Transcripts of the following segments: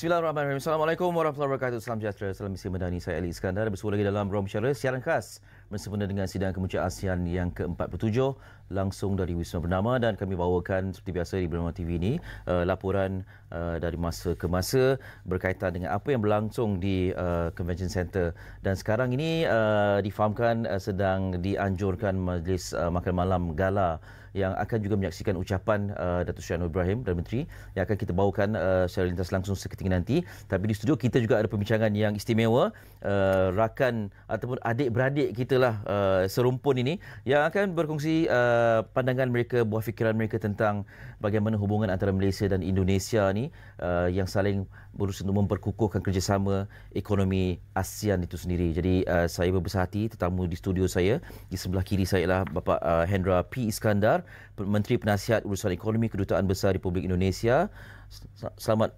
Bismillahirrahmanirrahim. Assalamualaikum warahmatullahi wabarakatuh. Salam sejahtera, salam misi medani. Saya Ali Iskandar bersua lagi dalam Ruang Bicara siaran khas bersempena dengan sidang kemuncak ASEAN yang ke-47 langsung dari Wisma Bernama, dan kami bawakan seperti biasa di Bernama TV ini laporan dari masa ke masa berkaitan dengan apa yang berlangsung di Convention Center. Dan sekarang ini difahamkan sedang dianjurkan majlis makan malam gala yang akan juga menyaksikan ucapan Datuk Seri Anwar Ibrahim, Perdana Menteri, yang akan kita bawakan secara lintas langsung seketika nanti. Tapi di studio kita juga ada perbincangan yang istimewa, rakan ataupun adik-beradik kita lah serumpun ini yang akan berkongsi pandangan mereka, buah fikiran mereka tentang bagaimana hubungan antara Malaysia dan Indonesia ni yang saling berusaha untuk memperkukuhkan kerjasama ekonomi ASEAN itu sendiri. Jadi saya berbesar hati tetamu di studio saya. Di sebelah kiri saya ialah Bapak Hendra P. Iskandar, Menteri Penasihat Urusan Ekonomi Kedutaan Besar Republik Indonesia. Selamat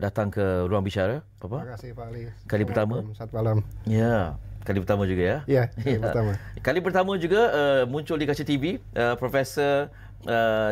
datang ke Ruang Bicara, Bapak. Terima kasih, Pak Ali. Kali pertama. Selamat malam. Ya, kali pertama juga ya. Ya, kali pertama. Kali pertama juga muncul di kaca TV Profesor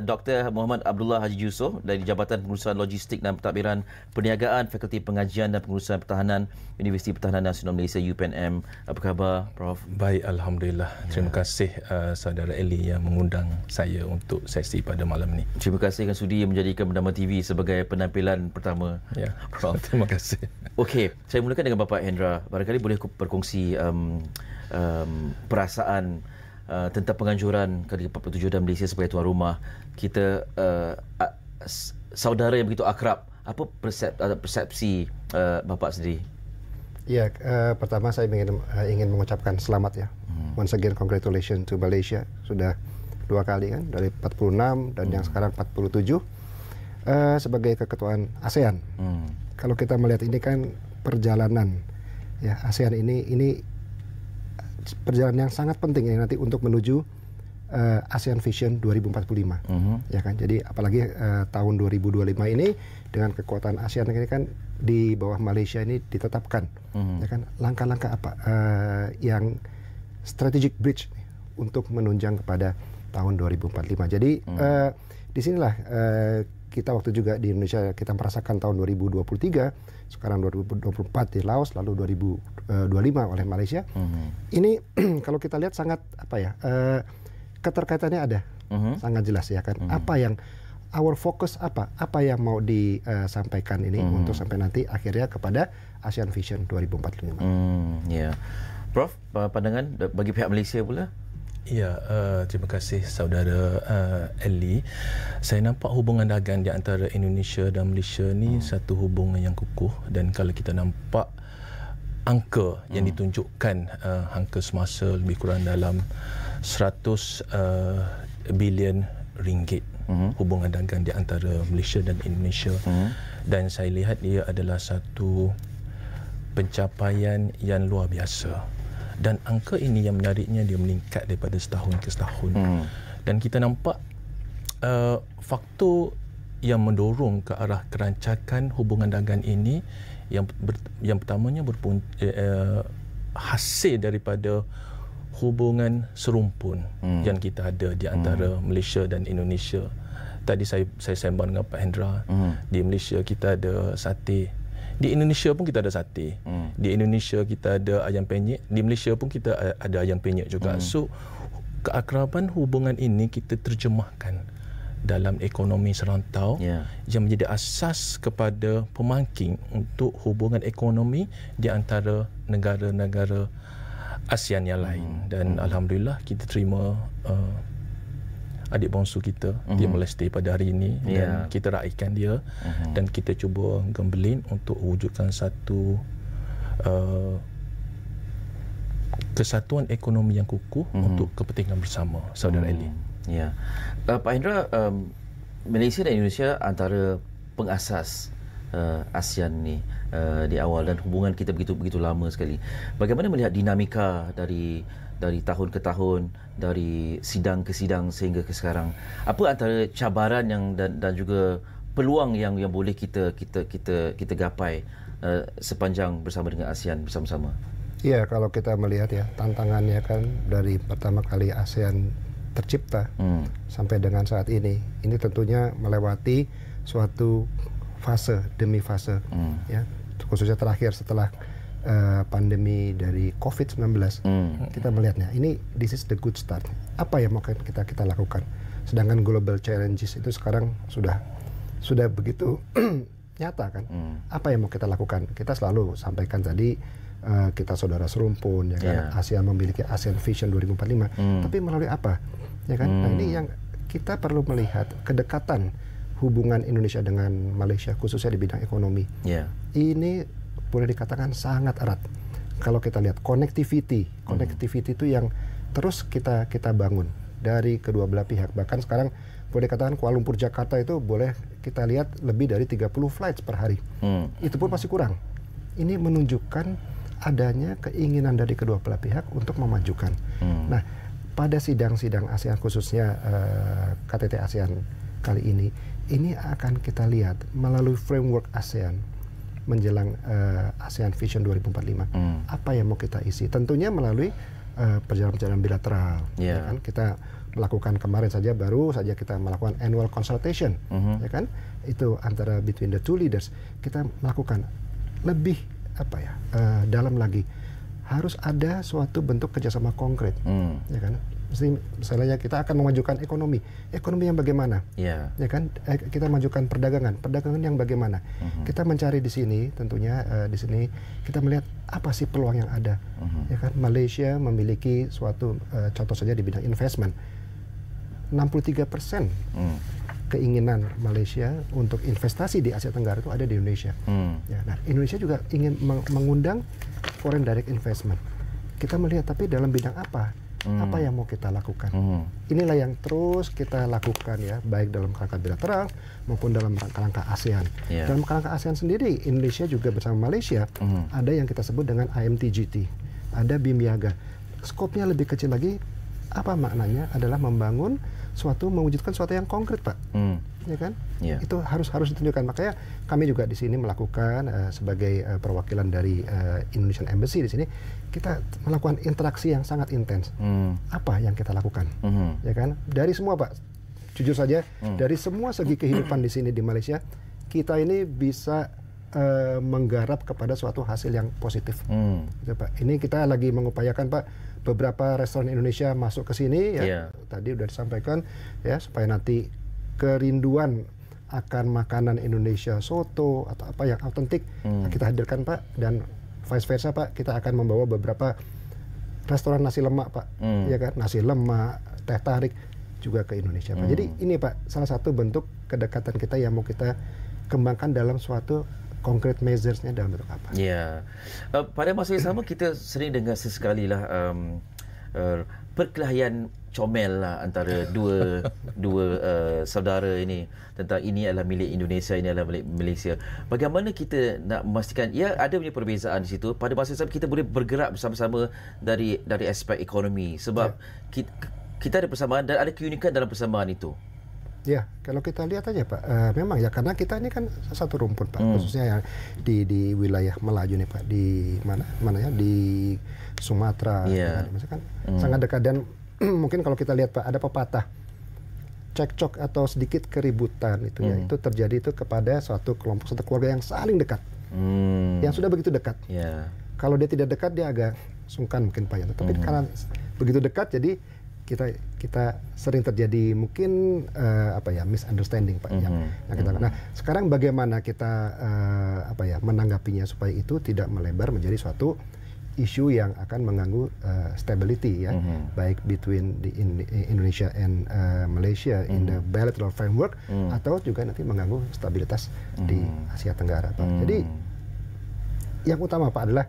Dr. Muhammad Abdullah Haji Yusof dari Jabatan Pengurusan Logistik dan Pentadbiran Perniagaan, Fakulti Pengajian dan Pengurusan Pertahanan, Universiti Pertahanan Nasional Malaysia UPNM. Apa khabar, Prof? Baik, Alhamdulillah. Terima kasih saudara Eli yang mengundang saya untuk sesi pada malam ini. Terima kasih kerana sudi menjadikan Bernama TV sebagai penampilan pertama. Ya, Prof. Terima kasih. Okey, saya mulakan dengan Bapak Hendra. Barangkali boleh berkongsi perasaan tentang penganjuran ke-47 dan Malaysia sebagai tuan rumah. Kita saudara yang begitu akrab. Apa persepsi Bapak sendiri? Ya, pertama saya ingin mengucapkan selamat ya. Once again, congratulations to Malaysia. Sudah 2 kali kan, dari 46 dan yang sekarang 47 sebagai keketuaan ASEAN. Kalau kita melihat ini kan perjalanan ya ASEAN ini perjalanan yang sangat penting ini nanti untuk menuju ASEAN Vision 2045. Ya kan, jadi apalagi tahun 2025 ini dengan kekuatan ASEAN ini kan di bawah Malaysia ini ditetapkan ya kan langkah-langkah apa yang strategic bridge untuk menunjang kepada tahun 2045. Jadi disinilah kita waktu juga di Indonesia kita merasakan tahun 2023, sekarang 2024 di Laos, lalu 2025 oleh Malaysia. Ini kalau kita lihat sangat apa ya, keterkaitannya ada, sangat jelas ya kan. Apa yang our focus apa yang mau disampaikan ini untuk sampai nanti akhirnya kepada ASEAN Vision 2045. Ya, Prof, pandangan bagi pihak Malaysia pula? Ya, terima kasih saudara Eli. Saya nampak hubungan dagang di antara Indonesia dan Malaysia ni satu hubungan yang kukuh, dan kalau kita nampak angka yang ditunjukkan, angka semasa lebih kurang dalam 100 bilion ringgit hubungan dagang di antara Malaysia dan Indonesia. Dan saya lihat dia adalah satu pencapaian yang luar biasa. Dan angka ini yang menariknya dia meningkat daripada setahun ke setahun. Dan kita nampak faktor yang mendorong ke arah kerancakan hubungan dagang ini yang pertamanya hasil daripada hubungan serumpun yang kita ada di antara Malaysia dan Indonesia. Tadi saya sembang dengan Pak Hendra, di Malaysia kita ada sate. Di Indonesia pun kita ada sate. Di Indonesia kita ada ayam penyet. Di Malaysia pun kita ada ayam penyet juga. So, keakraban hubungan ini kita terjemahkan dalam ekonomi serantau yang menjadi asas kepada pemangking untuk hubungan ekonomi di antara negara-negara ASEAN yang lain. Dan Alhamdulillah kita terima adik bongsu kita, dia melestari pada hari ini, dan kita raikan dia, dan kita cuba gembelin untuk wujudkan satu kesatuan ekonomi yang kukuh untuk kepentingan bersama, saudara Eli. Ya, Pak Hendra, Malaysia dan Indonesia antara pengasas ASEAN ni di awal, dan hubungan kita begitu lama sekali. Bagaimana melihat dinamika dari tahun ke tahun, dari sidang ke sidang sehingga ke sekarang? Apa antara cabaran dan juga peluang yang boleh kita gapai sepanjang bersama dengan ASEAN bersama-sama? Iya, kalau kita melihat ya tantangannya kan dari pertama kali ASEAN tercipta sampai dengan saat ini tentunya melewati suatu fase demi fase, ya, khususnya terakhir setelah pandemi dari COVID-19, kita melihatnya ini this is the good start. Apa yang mau kita lakukan? Sedangkan global challenges itu sekarang sudah begitu nyata kan. Apa yang mau kita lakukan? Kita selalu sampaikan tadi, kita saudara serumpun, ya kan. ASEAN memiliki ASEAN Vision 2045. Tapi melalui apa? Ya kan. Nah, ini yang kita perlu melihat kedekatan hubungan Indonesia dengan Malaysia khususnya di bidang ekonomi. Ini boleh dikatakan sangat erat. Kalau kita lihat connectivity itu yang terus kita bangun dari kedua belah pihak. Bahkan sekarang boleh dikatakan Kuala Lumpur Jakarta itu boleh kita lihat lebih dari 30 flights per hari. Itu pun masih kurang. Ini menunjukkan adanya keinginan dari kedua belah pihak untuk memajukan. Nah, pada sidang-sidang ASEAN khususnya KTT ASEAN kali ini akan kita lihat melalui framework ASEAN menjelang ASEAN Vision 2045. Apa yang mau kita isi? Tentunya melalui perjalanan-perjalanan bilateral. Ya kan? Kita melakukan kemarin saja baru saja kita melakukan annual consultation, ya kan? Itu antara between the two leaders. Kita melakukan lebih dalam lagi. Harus ada suatu bentuk kerjasama konkret, ya kan? Misalnya kita akan memajukan ekonomi yang bagaimana, ya kan? Kita majukan perdagangan yang bagaimana? Kita mencari di sini, tentunya di sini kita melihat apa sih peluang yang ada, ya kan? Malaysia memiliki suatu contoh saja di bidang investment, 63% keinginan Malaysia untuk investasi di Asia Tenggara itu ada di Indonesia. Ya, nah, Indonesia juga ingin mengundang foreign direct investment. Kita melihat tapi dalam bidang apa? Apa yang mau kita lakukan? Inilah yang terus kita lakukan ya, baik dalam kerangka bilateral maupun dalam kerangka ASEAN. Dalam kerangka ASEAN sendiri, Indonesia juga bersama Malaysia ada yang kita sebut dengan IMTGT, ada BIMYAGA. Skopnya lebih kecil lagi. Apa maknanya? Adalah mewujudkan suatu yang konkret, Pak. Ya kan? Itu harus ditunjukkan. Makanya kami juga di sini melakukan sebagai perwakilan dari Indonesian Embassy di sini, kita melakukan interaksi yang sangat intens. Apa yang kita lakukan? Ya kan? Dari semua, Pak. Jujur saja, dari semua segi kehidupan di sini di Malaysia, kita ini bisa menggarap kepada suatu hasil yang positif. Gitu, Pak. Ini kita lagi mengupayakan, Pak, beberapa restoran Indonesia masuk ke sini ya. Tadi udah disampaikan ya, supaya nanti kerinduan akan makanan Indonesia, soto atau apa yang autentik kita hadirkan, Pak, dan vice versa, Pak, kita akan membawa beberapa restoran nasi lemak, Pak. Ya kan, nasi lemak, teh tarik juga ke Indonesia, Pak. Jadi ini, Pak, salah satu bentuk kedekatan kita yang mau kita kembangkan dalam suatu concrete measures-nya dalam bentuk apa? Ya, pada masa yang sama kita sering dengar sesekali lah perkelahian comel lah antara dua saudara ini tentang ini adalah milik Indonesia, ini adalah milik Malaysia. Bagaimana kita nak memastikan ya ada punya perbezaan di situ, pada masa yang sama kita boleh bergerak bersama-sama dari aspek ekonomi sebab kita ada persamaan dan ada keunikan dalam persamaan itu. Ya, kalau kita lihat aja, Pak, memang ya karena kita ini kan satu rumpun, Pak, khususnya yang di wilayah Melaju nih, Pak, di mana ya, di Sumatera, kan sangat dekat. Dan mungkin kalau kita lihat, Pak, ada pepatah cekcok atau sedikit keributan itu ya, itu terjadi itu kepada suatu kelompok, satu keluarga yang saling dekat, yang sudah begitu dekat. Kalau dia tidak dekat dia agak sungkan mungkin, Pak, ya. Tapi karena begitu dekat jadi kita sering terjadi mungkin misunderstanding, Pak, yang kita. Nah, sekarang bagaimana kita menanggapinya supaya itu tidak melebar menjadi suatu isu yang akan mengganggu stability ya, baik between Indonesia and Malaysia in the bilateral framework atau juga nanti mengganggu stabilitas di Asia Tenggara, Pak. Jadi yang utama, Pak, adalah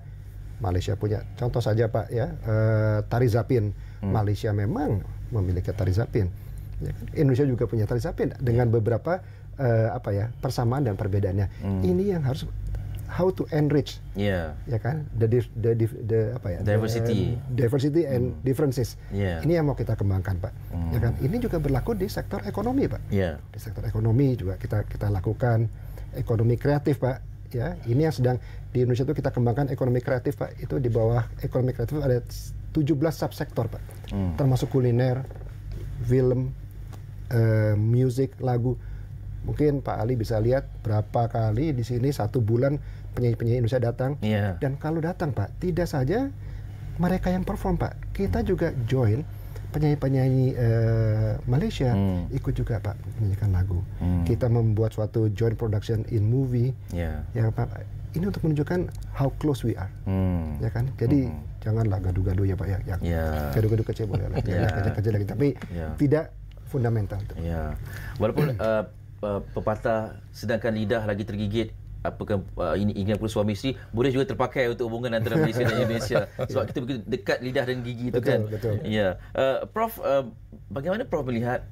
Malaysia punya contoh saja, Pak, ya, Tari Zapin. Malaysia memang memiliki Tari Zapin. Ya kan? Indonesia juga punya Tari Zapin dengan beberapa persamaan dan perbedaannya. Ini yang harus how to enrich, ya kan, the diversity and differences. Ini yang mau kita kembangkan, Pak. Ya kan, ini juga berlaku di sektor ekonomi, Pak. Di sektor ekonomi juga kita lakukan ekonomi kreatif, Pak. Ya, ini yang sedang di Indonesia itu kita kembangkan ekonomi kreatif, Pak. Itu di bawah ekonomi kreatif ada 17 subsektor, Pak. Termasuk kuliner, film, musik, lagu. Mungkin Pak Ali bisa lihat berapa kali di sini satu bulan penyanyi-penyanyi Indonesia datang. Dan kalau datang Pak, tidak saja mereka yang perform Pak, kita juga join penyanyi-penyanyi Malaysia ikut juga Pak menyanyikan lagu. Kita membuat suatu joint production in movie. Ya Pak, ini untuk menunjukkan how close we are. Ya kan? Jadi janganlah gaduh-gaduh ya Pak ya. Gaduh-gaduh kecil boleh lah. Kecil lagi, tapi tidak fundamental. Walaupun pepatah sedangkan lidah lagi tergigit, apakah ini ingin pula suami isteri, boleh juga terpakai untuk hubungan antara Malaysia dan Indonesia sebab kita begitu dekat lidah dan gigi itu kan. Betul. Prof, bagaimana Prof melihat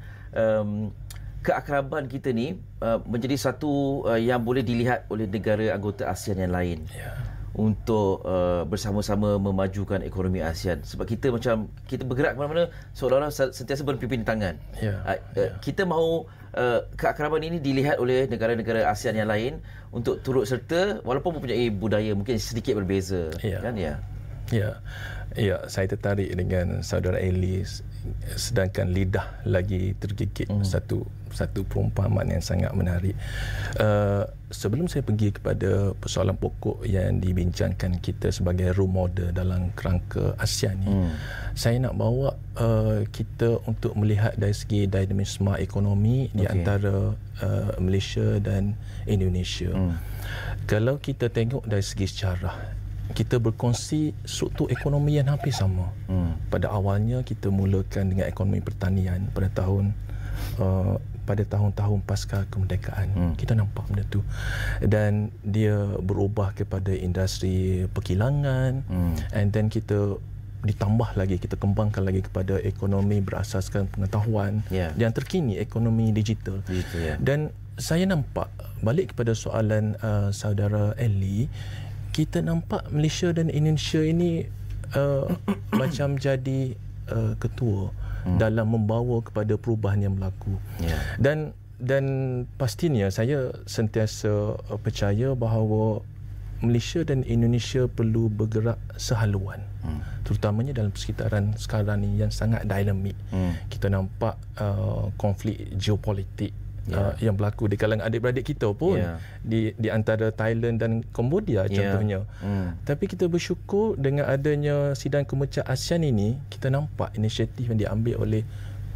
keakraban kita ni menjadi satu yang boleh dilihat oleh negara anggota ASEAN yang lain untuk bersama-sama memajukan ekonomi ASEAN, sebab kita macam kita bergerak ke mana-mana seolah-olah sentiasa berpimpin tangan. Kita mahu keakraban ini dilihat oleh negara-negara ASEAN yang lain untuk turut serta walaupun mempunyai budaya mungkin sedikit berbeza. Kan saya tertarik dengan saudara Elis, sedangkan lidah lagi tergigit. Satu perumpamaan yang sangat menarik. Sebelum saya pergi kepada persoalan pokok yang dibincangkan kita sebagai role model dalam kerangka ASEAN ni, saya nak bawa kita untuk melihat dari segi dinamisme ekonomi di antara Malaysia dan Indonesia. Kalau kita tengok dari segi sejarah, kita berkongsi struktur ekonomi yang hampir sama. Pada awalnya kita mulakan dengan ekonomi pertanian pada tahun-tahun pasca kemerdekaan. Kita nampak benda tu. Dan dia berubah kepada industri perkilangan, and then kita ditambah lagi, kita kembangkan lagi kepada ekonomi berasaskan pengetahuan yang terkini, ekonomi digital. Dan saya nampak, balik kepada soalan saudara Eli, kita nampak Malaysia dan Indonesia ini macam jadi ketua dalam membawa kepada perubahan yang berlaku. Dan pastinya saya sentiasa percaya bahawa Malaysia dan Indonesia perlu bergerak sehaluan, terutamanya dalam persekitaran sekarang ni yang sangat dinamik. Kita nampak konflik geopolitik yang berlaku di kalangan adik-beradik kita pun, di antara Thailand dan Cambodia contohnya. Tapi kita bersyukur dengan adanya sidang kemuncak ASEAN ini, kita nampak inisiatif yang diambil oleh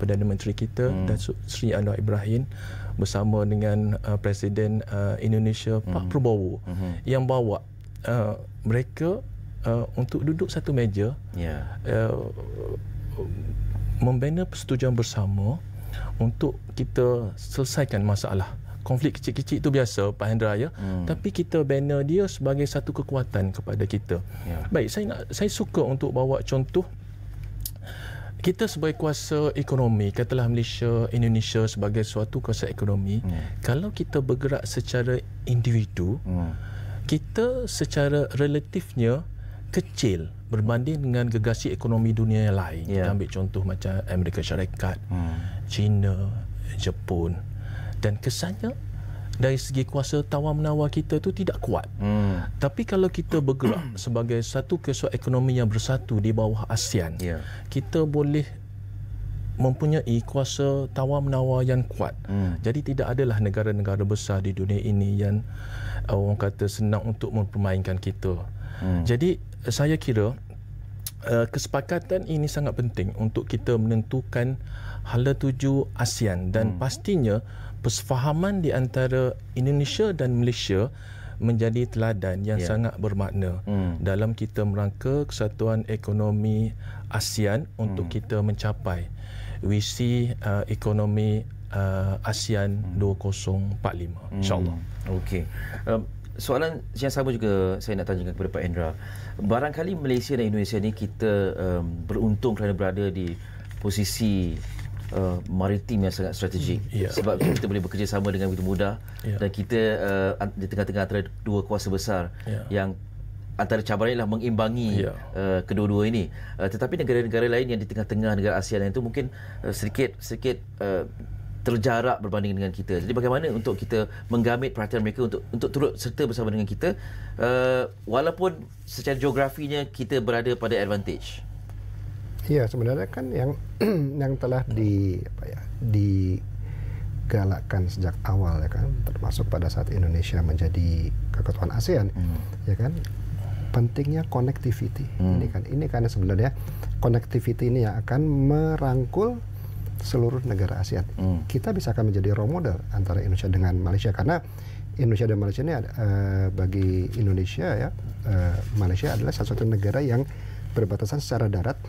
Perdana Menteri kita Datuk Seri Anwar Ibrahim bersama dengan Presiden Indonesia Pak Prabowo, yang bawa mereka untuk duduk satu meja, membina persetujuan bersama untuk kita selesaikan masalah. Konflik kecil-kecil itu biasa Pak Hendra tapi kita bina dia sebagai satu kekuatan kepada kita. Baik, saya suka untuk bawa contoh kita sebagai kuasa ekonomi, katalah Malaysia, Indonesia sebagai suatu kuasa ekonomi. Kalau kita bergerak secara individu, kita secara relatifnya kecil berbanding dengan gegasi ekonomi dunia yang lain. Kita ambil contoh macam Amerika Syarikat, China, Jepun, dan kesannya dari segi kuasa tawar-menawar kita tu tidak kuat. Tapi kalau kita bergerak sebagai satu kuasa ekonomi yang bersatu di bawah ASEAN, kita boleh mempunyai kuasa tawar-menawar yang kuat. Jadi tidak adalah negara-negara besar di dunia ini yang orang kata senang untuk mempermainkan kita. Jadi saya kira kesepakatan ini sangat penting untuk kita menentukan hala tuju ASEAN, dan pastinya persefahaman di antara Indonesia dan Malaysia menjadi teladan yang sangat bermakna dalam kita merangka kesatuan ekonomi ASEAN untuk kita mencapai visi ekonomi ASEAN 2045, insyaAllah. Okey. Soalan yang sama juga saya nak tanyakan kepada Pak Hendra. Barangkali Malaysia dan Indonesia ni kita beruntung kerana berada di posisi maritim yang sangat strategik. Sebab kita boleh bekerjasama dengan begitu mudah, dan kita di tengah-tengah antara dua kuasa besar yang antara cabaran ialah mengimbangi kedua-dua ini. Tetapi negara-negara lain yang di tengah-tengah negara ASEAN itu mungkin sedikit terjarak berbanding dengan kita. Jadi bagaimana untuk kita menggamit perhatian mereka untuk turut serta bersama dengan kita, walaupun secara geografinya kita berada pada advantage? Ya, sebenarnya kan yang telah galakkan sejak awal ya kan, termasuk pada saat Indonesia menjadi keketuaan ASEAN, ya kan, pentingnya connectivity. Ini kan sebenarnya connectivity ini yang akan merangkul seluruh negara ASEAN. Kita bisa akan menjadi role model antara Indonesia dengan Malaysia, karena Indonesia dan Malaysia ini bagi Indonesia ya, Malaysia adalah salah satu negara yang berbatasan secara darat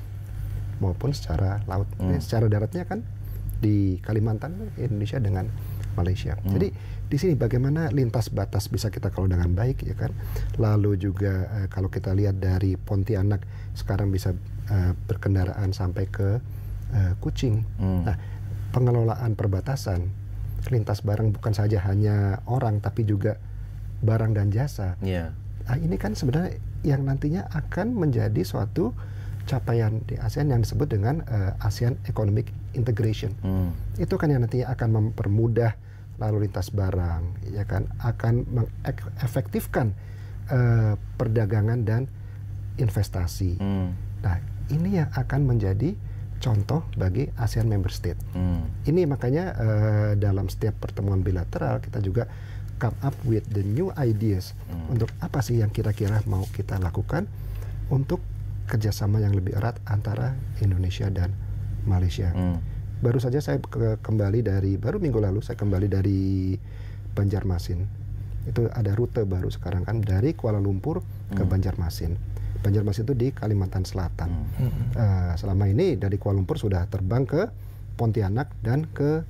maupun secara laut. Secara daratnya kan di Kalimantan, Indonesia dengan Malaysia. Jadi di sini bagaimana lintas batas bisa kita kelola dengan baik ya kan. Lalu juga kalau kita lihat dari Pontianak sekarang bisa berkendaraan sampai ke Kuching. Nah, pengelolaan perbatasan lintas barang bukan saja hanya orang tapi juga barang dan jasa. Nah, ini kan sebenarnya yang nantinya akan menjadi suatu capaian di ASEAN yang disebut dengan ASEAN Economic Integration. Itu kan yang nantinya akan mempermudah lalu lintas barang, ya kan, akan mengefektifkan perdagangan dan investasi. Nah, ini yang akan menjadi contoh bagi ASEAN Member State. Ini makanya dalam setiap pertemuan bilateral kita juga come up with the new ideas untuk apa sih yang kira-kira mau kita lakukan untuk kerjasama yang lebih erat antara Indonesia dan Malaysia. Baru saja saya baru minggu lalu saya kembali dari Banjarmasin. Itu ada rute baru sekarang kan dari Kuala Lumpur ke Banjarmasin. Banjarmasin itu di Kalimantan Selatan. Selama ini dari Kuala Lumpur sudah terbang ke Pontianak dan ke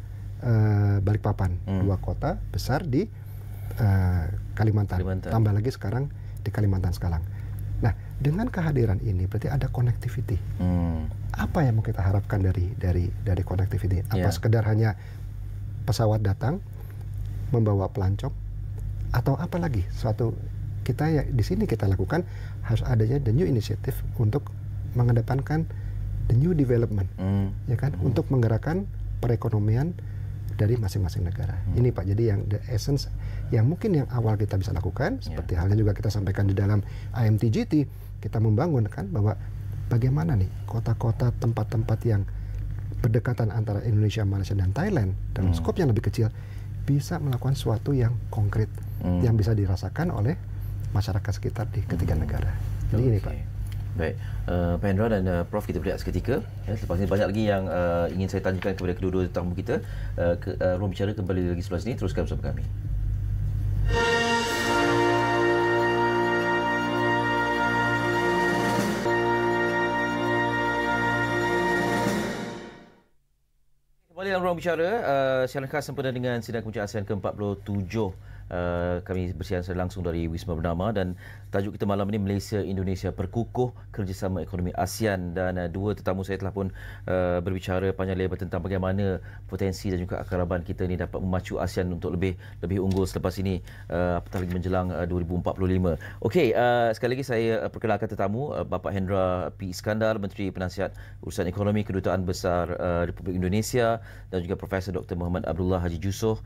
Balikpapan, dua kota besar di Kalimantan. Tambah lagi sekarang di Kalimantan Sekalang. Nah, dengan kehadiran ini berarti ada connectivity. Apa yang mau kita harapkan dari connectivity? Apa sekedar hanya pesawat datang membawa pelancong atau apa lagi? Suatu kita ya di sini kita lakukan harus adanya the new initiative untuk mengedepankan the new development, ya kan, untuk menggerakkan perekonomian dari masing-masing negara. Ini Pak, jadi yang the essence yang mungkin yang awal kita bisa lakukan, seperti halnya juga kita sampaikan di dalam IMTGT, kita membangun kan bahwa bagaimana nih kota-kota, tempat-tempat yang berdekatan antara Indonesia, Malaysia dan Thailand dalam skop yang lebih kecil bisa melakukan sesuatu yang konkret yang bisa dirasakan oleh masyarakat sekitar di ketiga negara. Jadi ini Pak. Baik, Pak Hendra dan Prof, kita berehat seketika. Lepas ini banyak lagi yang ingin saya tanyakan kepada kedua-dua tetamu kita. Ruang bicara kembali lagi sebelah sini, teruskan bersama kami. Kembali dalam ruang bicara, siaran khas sempena dengan sidang Kementerian ASEAN ke-47. Kami bersiaran secara langsung dari Wisma Bernama dan tajuk kita malam ini Malaysia Indonesia Perkukuh Kerjasama Ekonomi ASEAN, dan dua tetamu saya telah pun berbicara panjang lebar tentang bagaimana potensi dan juga akaraban kita ni dapat memacu ASEAN untuk lebih unggul selepas ini, apatah lagi menjelang 2045. Okey, sekali lagi saya perkenalkan tetamu, Bapak Hendra P. Iskandar, Menteri Penasihat Urusan Ekonomi Kedutaan Besar Republik Indonesia, dan juga Profesor Dr. Muhammad Abdullah Haji Jusoh,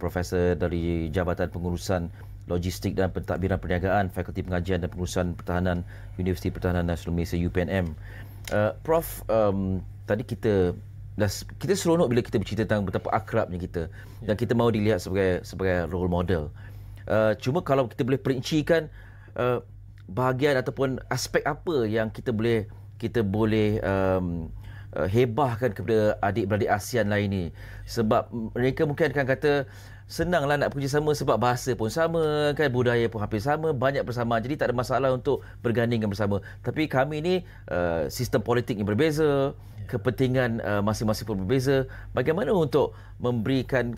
Profesor dari Jabatan Pengurusan Logistik dan Pentadbiran Perniagaan, Fakulti Pengajian dan Pengurusan Pertahanan, Universiti Pertahanan Nasional Malaysia UPNM. Prof, tadi kita seronok bila kita bercerita tentang betapa akrabnya kita dan kita mahu dilihat sebagai role model. Cuma kalau kita boleh perincikan bahagian ataupun aspek apa yang kita boleh hebahkan kepada adik-beradik ASEAN lain ni, sebab mereka mungkin akan kata senanglah nak bekerjasama sebab bahasa pun sama kan, budaya pun hampir sama, banyak bersama, jadi tak ada masalah untuk bergandingkan bersama. Tapi kami ni sistem politik yang berbeza, kepentingan masing-masing pun berbeza. Bagaimana untuk memberikan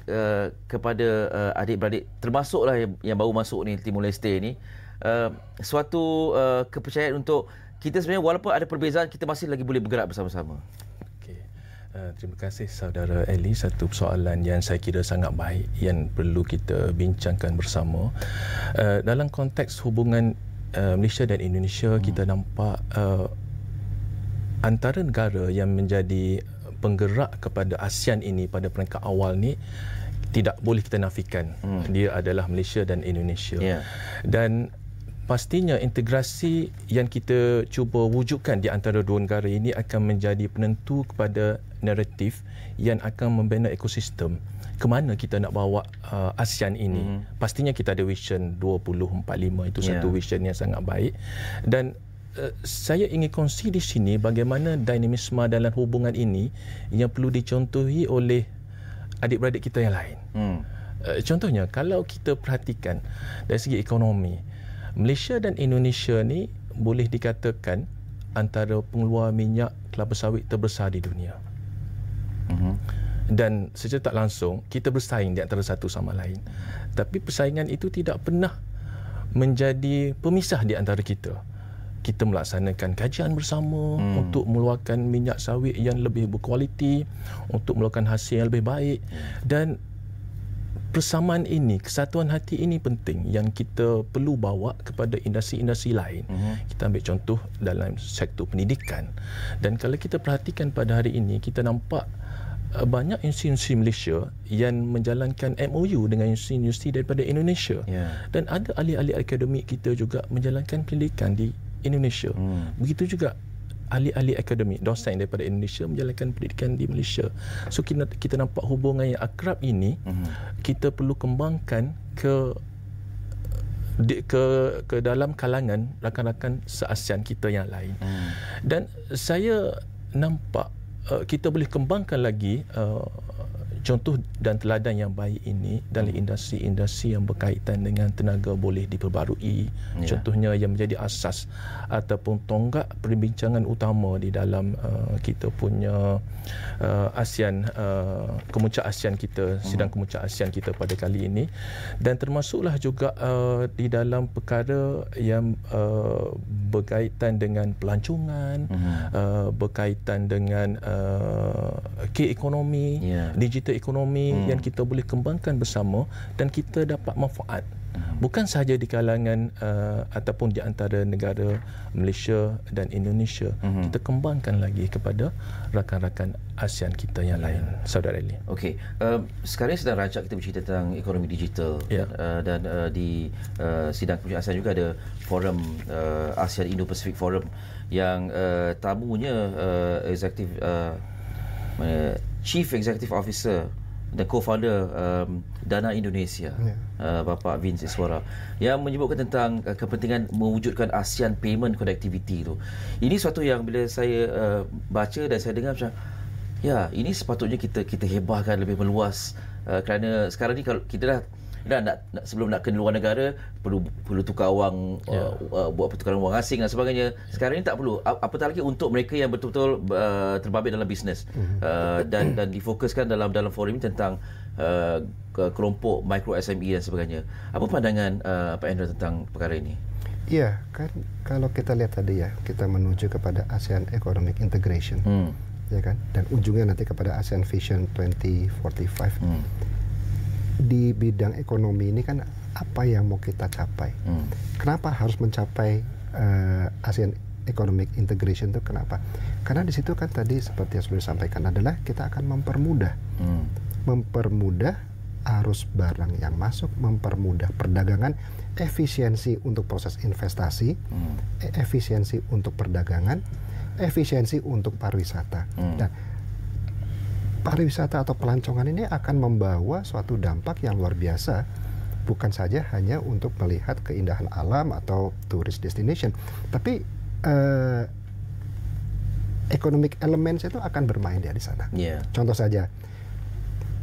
kepada adik-beradik, termasuklah yang baru masuk ni, Timor Leste ni, suatu kepercayaan untuk kita sebenarnya walaupun ada perbezaan, kita masih lagi boleh bergerak bersama-sama. Terima kasih saudara Eli. Satu soalan yang saya kira sangat baik yang perlu kita bincangkan bersama. Dalam konteks hubungan Malaysia dan Indonesia, kita nampak antara negara yang menjadi penggerak kepada ASEAN ini pada peringkat awal ni tidak boleh kita nafikan. Dia adalah Malaysia dan Indonesia. Dan pastinya integrasi yang kita cuba wujudkan di antara dua negara ini akan menjadi penentu kepada naratif yang akan membina ekosistem ke mana kita nak bawa ASEAN ini. Pastinya kita ada vision 2045, itu satu vision yang sangat baik. Dan saya ingin kongsi di sini bagaimana dinamisme dalam hubungan ini yang perlu dicontohi oleh adik-beradik kita yang lain. Contohnya, kalau kita perhatikan dari segi ekonomi, Malaysia dan Indonesia ni boleh dikatakan antara pengeluar minyak kelapa sawit terbesar di dunia. Dan secara tak langsung kita bersaing di antara satu sama lain. Tapi persaingan itu tidak pernah menjadi pemisah di antara kita. Kita melaksanakan kajian bersama untuk mengeluarkan minyak sawit yang lebih berkualiti, untuk mengeluarkan hasil yang lebih baik. Dan persamaan ini, kesatuan hati ini penting yang kita perlu bawa kepada industri-industri lain. Kita ambil contoh dalam sektor pendidikan. Dan kalau kita perhatikan pada hari ini, kita nampak banyak institusi Malaysia yang menjalankan MOU dengan institusi daripada Indonesia. Dan ada ahli-ahli akademik kita juga menjalankan pendidikan di Indonesia. Begitu juga ahli-ahli akademik, dosen daripada Indonesia menjalankan pendidikan di Malaysia. So kita nampak hubungan yang akrab ini kita perlu kembangkan ke dalam kalangan rakan-rakan se-ASEAN kita yang lain. Dan saya nampak kita boleh kembangkan lagi contoh dan teladan yang baik ini dalam industri-industri yang berkaitan dengan tenaga boleh diperbarui. Contohnya yang menjadi asas ataupun tonggak perbincangan utama di dalam kita punya ASEAN, kemuncak ASEAN kita, sidang kemuncak ASEAN kita pada kali ini. Dan termasuklah juga di dalam perkara yang berkaitan dengan pelancongan, berkaitan dengan ekonomi, digital ekonomi yang kita boleh kembangkan bersama dan kita dapat manfaat. Bukan sahaja di kalangan ataupun di antara negara Malaysia dan Indonesia, kita kembangkan lagi kepada rakan-rakan ASEAN kita yang lain. Saudara Ali. Okey, sekarang sedang rancak kita bercerita tentang ekonomi digital. Dan di sidang kemuncak ASEAN juga ada forum ASEAN Indo-Pacific Forum yang tamunya Chief Executive Officer dan co-founder Dana Indonesia, Bapak Vince Iswara, yang menyebutkan tentang kepentingan mewujudkan ASEAN Payment Connectivity tu. Ini suatu yang bila saya baca dan saya dengar macam, ya, ini sepatutnya kita hebahkan lebih meluas, kerana sekarang ni kalau kita dah nak sebelum nak ke luar negara perlu tukar wang, buat pertukaran wang asing dan sebagainya. Sekarang ni tak perlu, apatah lagi untuk mereka yang betul-betul terbabit dalam bisnes, dan difokuskan dalam forum ini tentang kelompok micro SME dan sebagainya. Apa pandangan Pak Hendra tentang perkara ini? Ya, kan kalau kita lihat tadi ya, kita menuju kepada ASEAN Economic Integration, ya kan, dan ujungnya nanti kepada ASEAN Vision 2045. Di bidang ekonomi ini kan apa yang mau kita capai? Kenapa harus mencapai ASEAN Economic Integration itu? Kenapa? Karena di situ kan tadi seperti yang sudah disampaikan adalah kita akan mempermudah arus barang yang masuk, mempermudah perdagangan, efisiensi untuk proses investasi, efisiensi untuk perdagangan, efisiensi untuk pariwisata. Dan pariwisata atau pelancongan ini akan membawa suatu dampak yang luar biasa, bukan saja hanya untuk melihat keindahan alam atau tourist destination, tapi economic elements itu akan bermain di sana. Contoh saja,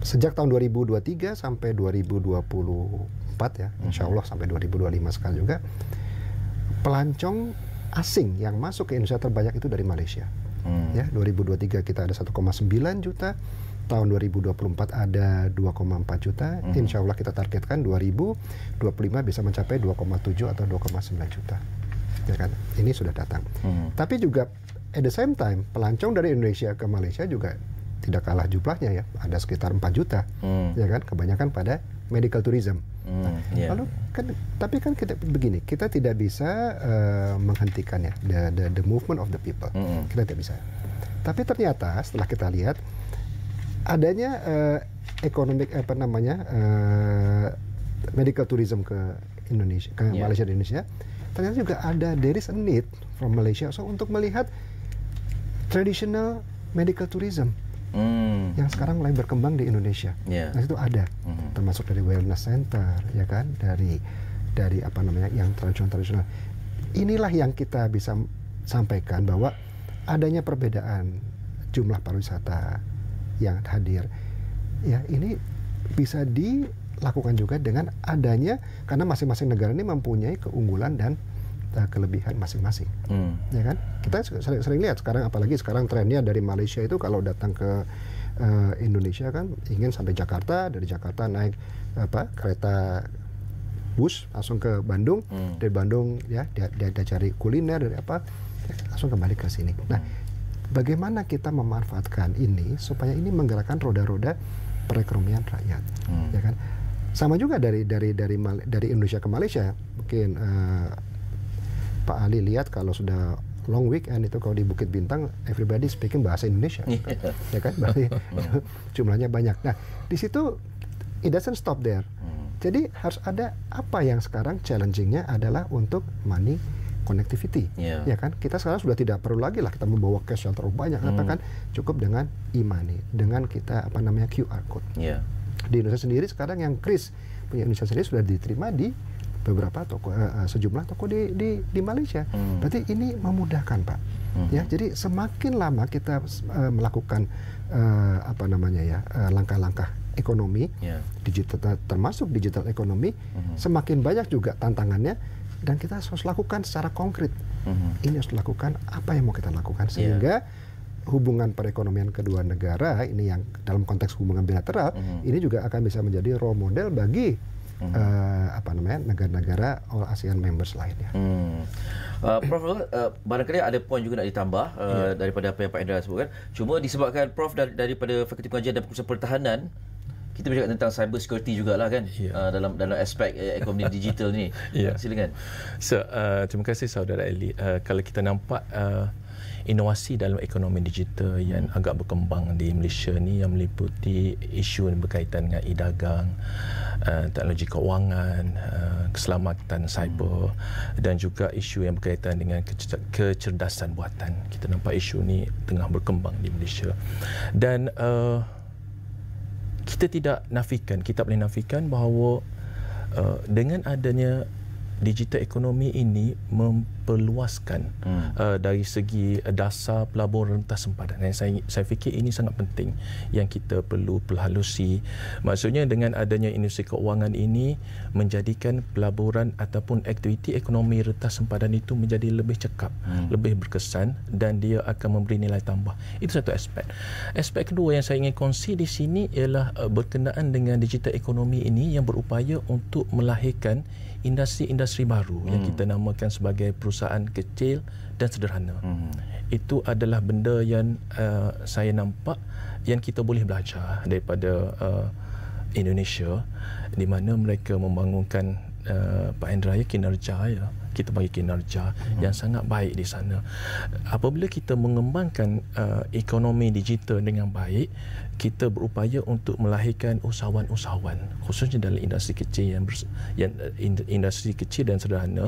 sejak tahun 2023 sampai 2024 ya, insya Allah sampai 2025 sekali juga, pelancong asing yang masuk ke Indonesia terbanyak itu dari Malaysia. Ya, 2023 kita ada 1,9 juta, tahun 2024 ada 2,4 juta, insya Allah kita targetkan 2025 bisa mencapai 2,7 atau 2,9 juta. Ya kan, ini sudah datang. Tapi juga at the same time, pelancong dari Indonesia ke Malaysia juga tidak kalah jumlahnya ya, ada sekitar 4 juta, ya kan, kebanyakan pada medical tourism. Lalu kan, tapi kan kita begini, kita tidak bisa menghentikan ya the movement of the people, kita tidak bisa. Tapi ternyata setelah kita lihat adanya economic medical tourism ke Indonesia, ke Malaysia dan Indonesia, ternyata juga there is a need from Malaysia so untuk melihat traditional medical tourism. yang sekarang mulai berkembang di Indonesia. Nah, itu ada, termasuk dari wellness center, ya kan, dari apa namanya yang tradisional. Inilah yang kita bisa sampaikan bahwa adanya perbedaan jumlah pariwisata yang hadir, ya ini bisa dilakukan juga dengan adanya, karena masing-masing negara ini mempunyai keunggulan dan kelebihan masing-masing, ya kan? Kita sering lihat sekarang, apalagi sekarang trennya dari Malaysia itu kalau datang ke Indonesia kan ingin sampai Jakarta, dari Jakarta naik kereta bus langsung ke Bandung, dari Bandung ya dia cari kuliner dari langsung kembali ke sini. Nah, bagaimana kita memanfaatkan ini supaya ini menggerakkan roda-roda perekonomian rakyat, ya kan? Sama juga dari Indonesia ke Malaysia, mungkin Pak Ali lihat kalau sudah long weekend itu kalau di Bukit Bintang everybody speaking bahasa Indonesia, ya kan? Berarti jumlahnya banyak. Nah, di situ it doesn't stop there. Jadi harus ada apa yang sekarang challenging-nya adalah untuk money connectivity, ya kan? Kita sekarang sudah tidak perlu lagi lah kita membawa cash yang terlalu banyak, kan cukup dengan e-money, dengan kita QR code. Di Indonesia sendiri sekarang yang KRIS punya Indonesia sendiri sudah diterima di beberapa toko, sejumlah toko di Malaysia. Berarti ini memudahkan, Pak. Ya, jadi semakin lama kita melakukan langkah-langkah ekonomi digital, termasuk digital ekonomi, semakin banyak juga tantangannya dan kita harus lakukan secara konkret. Ini harus dilakukan apa yang mau kita lakukan sehingga hubungan perekonomian kedua negara ini yang dalam konteks hubungan bilateral ini juga akan bisa menjadi role model bagi negara-negara all ASEAN members lainnya. Prof, barangkali ada poin juga nak ditambah daripada apa yang Pak Hendra sebutkan. Cuma disebabkan Prof daripada Fakulti Pengajian dan Pengurusan Pertahanan, kita bercakap tentang cyber security jugalah kan, dalam aspek ekonomi digital ni. Silakan. So, terima kasih saudara Ali. Kalau kita nampak inovasi dalam ekonomi digital yang agak berkembang di Malaysia ni yang meliputi isu yang berkaitan dengan e-dagang, teknologi keuangan, keselamatan cyber dan juga isu yang berkaitan dengan kecerdasan buatan. Kita nampak isu ni tengah berkembang di Malaysia. Dan kita boleh nafikan bahawa dengan adanya digital ekonomi ini memperluaskan dari segi dasar pelaburan rentas sempadan. Saya fikir ini sangat penting yang kita perlu perhalusi. Maksudnya dengan adanya industri keuangan ini menjadikan pelaburan ataupun aktiviti ekonomi rentas sempadan itu menjadi lebih cekap, lebih berkesan dan dia akan memberi nilai tambah. Itu satu aspek. Aspek kedua yang saya ingin kongsi di sini ialah berkenaan dengan digital ekonomi ini yang berupaya untuk melahirkan industri-industri baru yang kita namakan sebagai perusahaan kecil dan sederhana. Itu adalah benda yang saya nampak yang kita boleh belajar daripada Indonesia, di mana mereka membangunkan Pak Hendra kinerja kita bagi kinerja yang sangat baik di sana. Apabila kita mengembangkan ekonomi digital dengan baik, kita berupaya untuk melahirkan usahawan-usahawan khususnya dalam industri kecil industri kecil dan sederhana,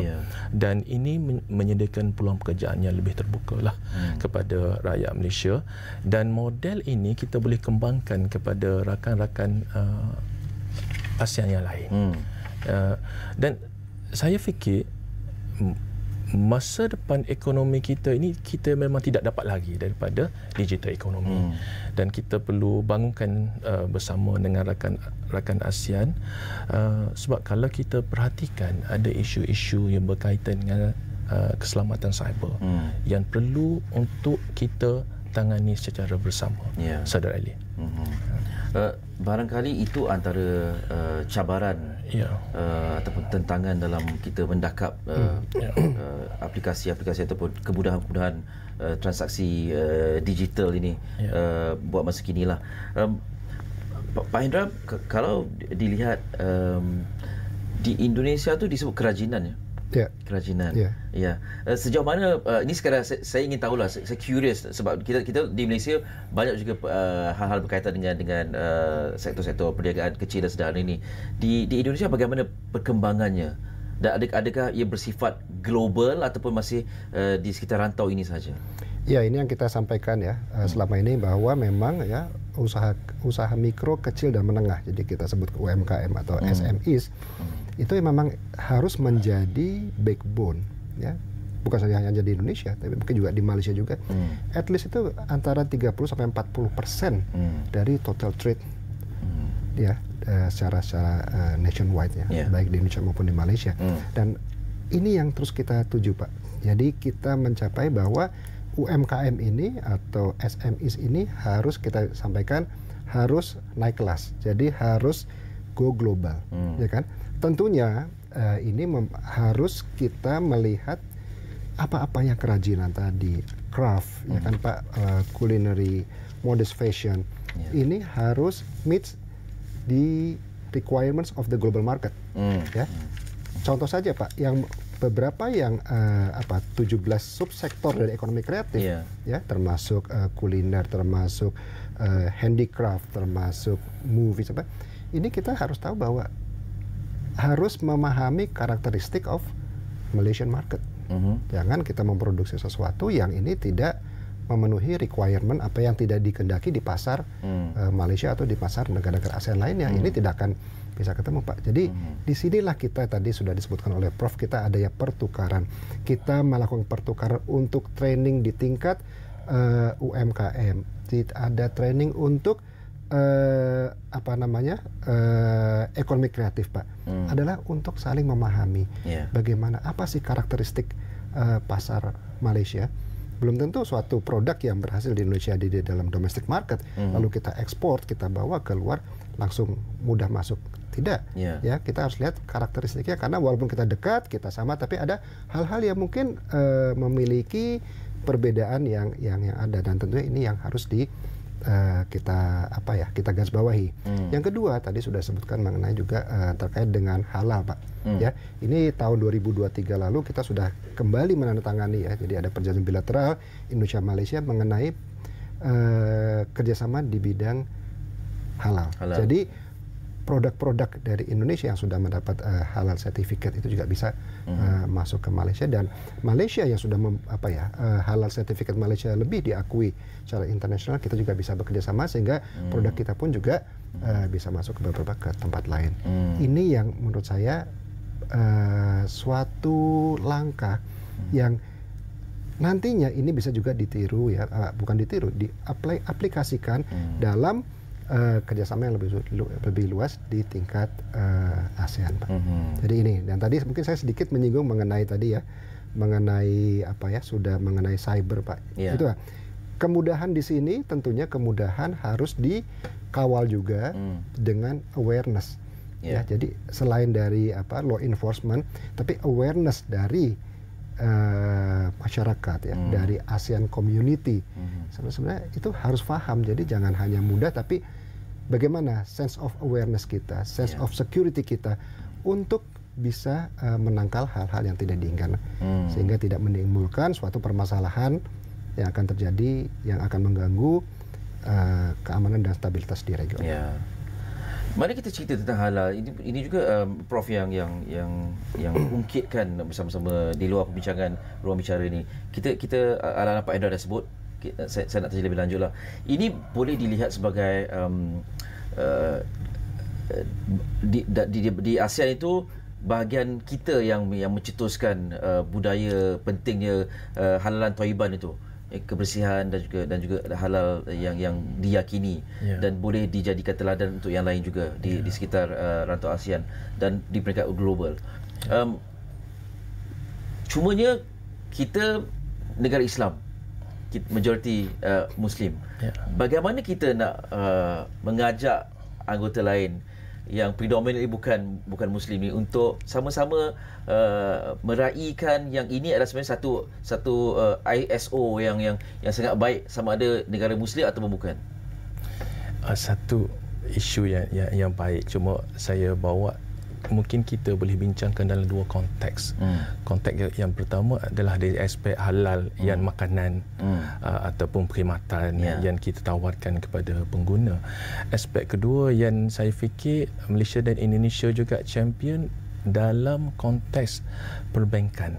dan ini menyediakan peluang pekerjaan yang lebih terbuka lah kepada rakyat Malaysia, dan model ini kita boleh kembangkan kepada rakan-rakan ASEAN yang lain. Dan saya fikir masa depan ekonomi kita ini kita memang tidak dapat lagi daripada digital ekonomi, dan kita perlu bangunkan bersama dengan rakan ASEAN, sebab kalau kita perhatikan ada isu-isu yang berkaitan dengan keselamatan cyber yang perlu untuk kita tangani secara bersama, saudara Ali. Barangkali itu antara cabaran ataupun tentangan dalam kita mendakap aplikasi-aplikasi ataupun kemudahan-kemudahan transaksi digital ini buat masa kini lah. Pak Hendra, kalau dilihat di Indonesia tu disebut kerajinan kerajinan. Sejauh mana ini sekarang saya ingin tahulah, saya curious sebab kita di Malaysia banyak juga hal-hal berkaitan dengan sektor-sektor perniagaan kecil dan sederhana ini. Di Indonesia bagaimana perkembangannya Dan adakah ia bersifat global ataupun masih di sekitar rantau ini saja? Ya, ini yang kita sampaikan ya selama ini, bahwa memang ya usaha mikro, kecil dan menengah, jadi kita sebut UMKM atau SMEs, itu memang harus menjadi backbone ya. Bukan saja hanya di Indonesia, tapi mungkin juga di Malaysia juga. At least itu antara 30-40% dari total trade ya, secara nationwide ya, baik di Indonesia maupun di Malaysia. Dan ini yang terus kita tuju, Pak. Jadi kita mencapai bahwa UMKM ini atau SMEs ini harus kita sampaikan harus naik kelas. Jadi harus go global, ya kan? Tentunya ini harus kita melihat apa-apa yang kerajinan tadi, craft, ya kan Pak, culinary, modest fashion, ini harus meet the requirements of the global market. Ya, contoh saja Pak, yang beberapa yang 17 subsektor dari ekonomi kreatif, ya, termasuk kuliner, termasuk handicraft, termasuk movies, ini kita harus tahu bahwa harus memahami karakteristik of Malaysian market. Jangan kita memproduksi sesuatu yang ini tidak memenuhi requirement apa yang tidak dikehendaki di pasar Malaysia atau di pasar negara-negara ASEAN lainnya. Ini tidak akan bisa ketemu, Pak. Jadi disinilah kita tadi sudah disebutkan oleh Prof, kita ada ya pertukaran. Kita melakukan pertukaran untuk training di tingkat UMKM. Ada training untuk ekonomi kreatif, Pak. Adalah untuk saling memahami bagaimana, apa sih karakteristik pasar Malaysia. Belum tentu suatu produk yang berhasil di Indonesia di dalam domestic market lalu kita ekspor, kita bawa keluar langsung mudah masuk. Tidak, ya, kita harus lihat karakteristiknya, karena walaupun kita dekat, kita sama, tapi ada hal-hal yang mungkin memiliki perbedaan yang ada, dan tentunya ini yang harus kita garis bawahi. Yang kedua tadi sudah sebutkan mengenai juga terkait dengan halal, Pak. Ya, ini tahun 2023 lalu kita sudah kembali menandatangani ya. Jadi ada perjanjian bilateral Indonesia Malaysia mengenai kerjasama di bidang halal. Jadi produk-produk dari Indonesia yang sudah mendapat halal sertifikat itu juga bisa masuk ke Malaysia, dan Malaysia yang sudah halal sertifikat Malaysia lebih diakui secara internasional, kita juga bisa bekerja sama sehingga produk kita pun juga bisa masuk ke beberapa tempat lain. Ini yang menurut saya suatu langkah yang nantinya ini bisa juga ditiru ya, bukan ditiru, diaplikasikan dalam kerjasama yang lebih luas di tingkat ASEAN, Pak. Jadi ini, dan tadi mungkin saya sedikit menyinggung mengenai tadi ya, mengenai sudah mengenai cyber, Pak. Itu kemudahan di sini, tentunya kemudahan harus dikawal juga dengan awareness. Ya, jadi selain dari law enforcement, tapi awareness dari masyarakat ya, dari ASEAN community. Sebenarnya itu harus paham. Jadi jangan hanya mudah, tapi bagaimana sense of awareness kita, sense of security kita untuk bisa menangkal hal-hal yang tidak diinginkan, sehingga tidak menimbulkan suatu permasalahan yang akan terjadi, yang akan mengganggu keamanan dan stabilitas di region. Mari kita cerita tentang halal. Ini juga Prof yang ungkitkan bersama-sama di luar perbincangan ruang bicara ini. Kita ala-ala Pak Hendra dah sebut. Saya nak tanya lebih lanjut lah. Ini boleh dilihat sebagai di ASEAN itu bahagian kita yang mencetuskan budaya pentingnya halalan thayyiban itu, kebersihan dan juga halal yang diyakini dan boleh dijadikan teladan untuk yang lain juga di sekitar rantau ASEAN dan di peringkat global. Cumanya kita negara Islam, majoriti Muslim. Bagaimana kita nak mengajak anggota lain yang predominantly bukan Muslim ni untuk sama-sama meraihkan yang ini adalah sebenarnya satu ISO yang sangat baik, sama ada negara Muslim atau bukan? Satu isu yang baik, cuma saya bawa mungkin kita boleh bincangkan dalam dua konteks. Konteks yang pertama adalah dari aspek halal yang makanan ataupun perkhidmatan yang kita tawarkan kepada pengguna. Aspek kedua yang saya fikir Malaysia dan Indonesia juga champion dalam konteks perbankan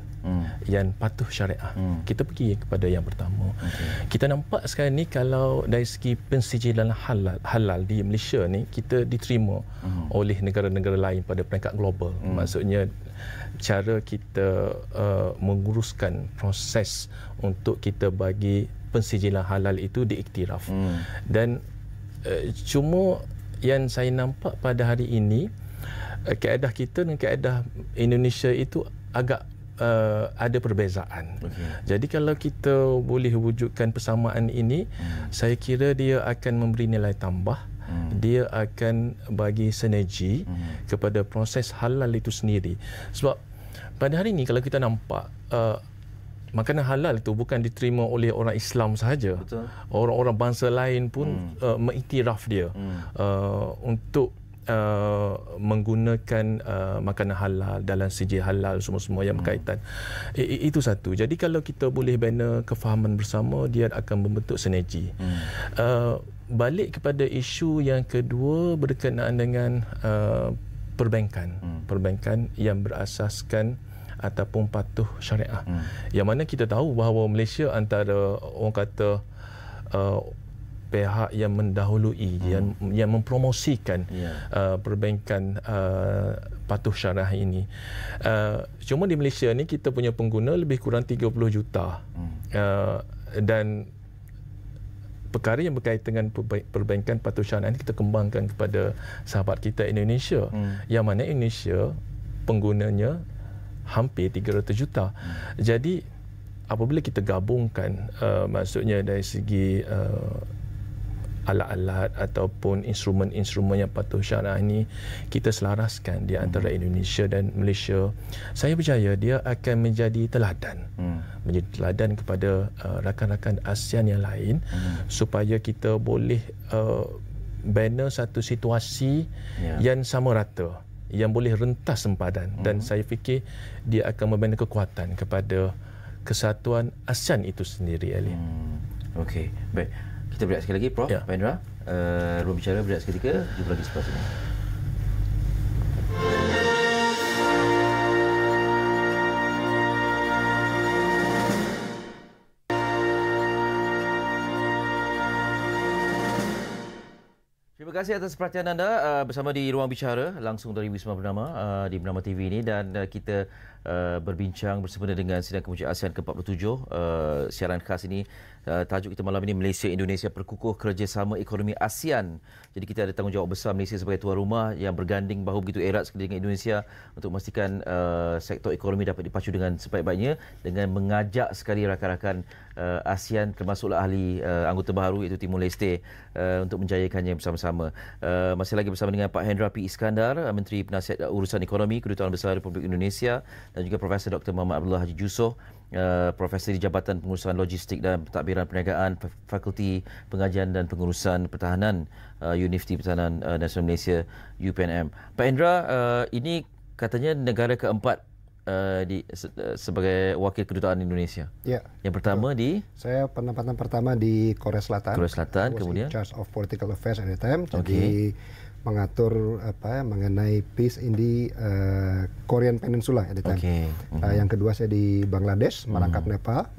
yang patuh syariah, kita pergi kepada yang pertama. Kita nampak sekarang ni kalau dari segi pensijilan halal di Malaysia ni, kita diterima oleh negara-negara lain pada peringkat global. Maksudnya cara kita menguruskan proses untuk kita bagi pensijilan halal itu diiktiraf. Dan cuma yang saya nampak pada hari ini, kaedah kita dan kaedah Indonesia itu agak ada perbezaan. Jadi kalau kita boleh wujudkan persamaan ini, saya kira dia akan memberi nilai tambah. Dia akan bagi sinergi kepada proses halal itu sendiri. Sebab pada hari ini kalau kita nampak makanan halal itu bukan diterima oleh orang Islam sahaja. Orang-orang bangsa lain pun mengiktiraf dia untuk menggunakan makanan halal dalam sijil halal, semua-semua yang berkaitan. Itu satu. Jadi kalau kita boleh bina kefahaman bersama, dia akan membentuk sinergi. Balik kepada isu yang kedua berkenaan dengan perbankan. Perbankan yang berasaskan ataupun patuh syariah. Yang mana kita tahu bahawa Malaysia antara orang kata pihak yang mendahului, yang mempromosikan perbankan patuh syariah ini. Cuma di Malaysia ni kita punya pengguna lebih kurang 30 juta. Dan perkara yang berkaitan dengan perbankan patuh syariah ini kita kembangkan kepada sahabat kita Indonesia. Yang mana Indonesia penggunanya hampir 300 juta. Jadi apabila kita gabungkan maksudnya dari segi alat-alat ataupun instrumen-instrumen yang patuh syariah ini, kita selaraskan di antara Indonesia dan Malaysia, saya percaya dia akan menjadi teladan. Menjadi teladan kepada rakan-rakan ASEAN yang lain, supaya kita boleh bina satu situasi yang sama rata, yang boleh rentas sempadan. Dan saya fikir dia akan membina kekuatan kepada kesatuan ASEAN itu sendiri, Ali. Okey, baik. Kita berehat sekali lagi, Prof. Pak Hendra. Ruang bicara berehat seketika. Jumpa lagi selepas ini. Terima kasih atas perhatian anda bersama di Ruang Bicara langsung dari Wisma Bernama di Bernama TV ini, dan kita berbincang bersempena dengan sidang kemuncak ASEAN ke-47. Siaran khas ini, tajuk kita malam ini, Malaysia Indonesia perkukuh kerjasama ekonomi ASEAN. Jadi kita ada tanggungjawab besar, Malaysia sebagai tuan rumah yang berganding bahu begitu erat sekali dengan Indonesia untuk memastikan sektor ekonomi dapat dipacu dengan sebaik-baiknya, dengan mengajak sekali rakan-rakan ASEAN termasuklah ahli anggota baru iaitu Timur Leste untuk menjayakannya bersama-sama. Masih lagi bersama dengan Pak Hendra P. Iskandar, Menteri Penasihat Urusan Ekonomi Kedutaan Besar Republik Indonesia, dan juga Profesor Dr. Muhammad Abdullah Haji Jusoh, Profesor di Jabatan Pengurusan Logistik dan Pentadbiran Perniagaan, Fakulti Pengajian dan Pengurusan Pertahanan, Universiti Pertahanan Nasional Malaysia, UPNM. Pak Hendra, ini katanya negara keempat sebagai wakil kedutaan Indonesia. Ya. Yang pertama saya penempatan pertama di Korea Selatan. Korea Selatan, kemudian Charge of Political Affairs at the time. Jadi mengatur mengenai peace in the Korean Peninsula at the time. Yang kedua saya di Bangladesh, merangkap Nepal.